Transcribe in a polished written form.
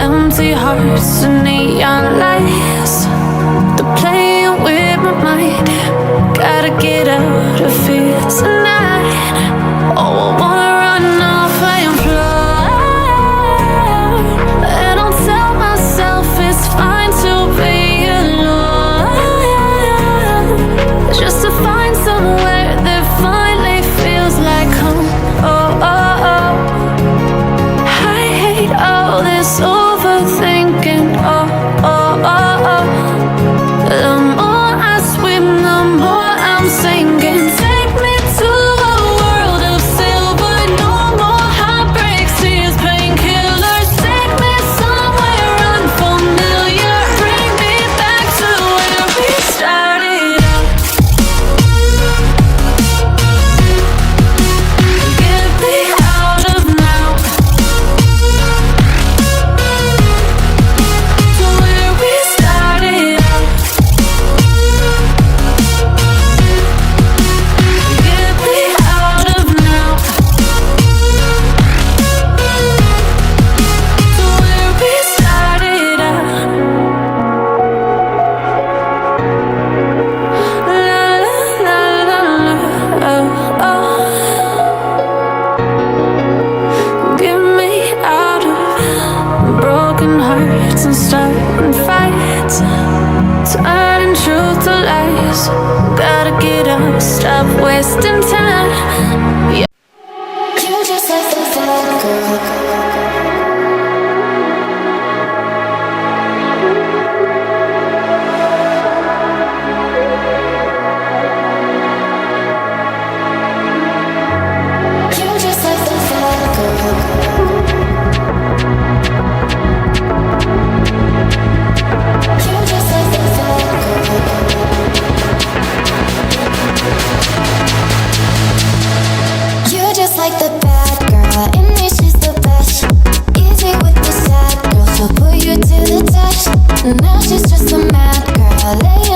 Empty hearts and neon lights, they're playing with my mind. Gotta get out of here tonight. Oh, I wanna run off and fly, and I'll tell myself it's fine to be alone, just to find somewhere that finally feels like home. Oh, oh, oh. I hate all this overthinking. Oh, oh, oh, oh. The more I swim, the more I'm sinking. Take me to a world of silver. No more heartbreaks, tears, painkillers. Take me somewhere unfamiliar. Bring me back to where we started out. Get me out of now, to where we started out. Get me out of now, to where we started out. La la la la la, oh, oh. Get me out of broken hearts and starting fights, turning truth to lies. Gotta get up, stop wasting time. Yeah. You're just like the bad girl. You're just like the bad girl. You're just like the bad girl. You're just like the bad girl. English is the best. Easy with the sad girl, she'll put you to the test. Now she's just a mad girl.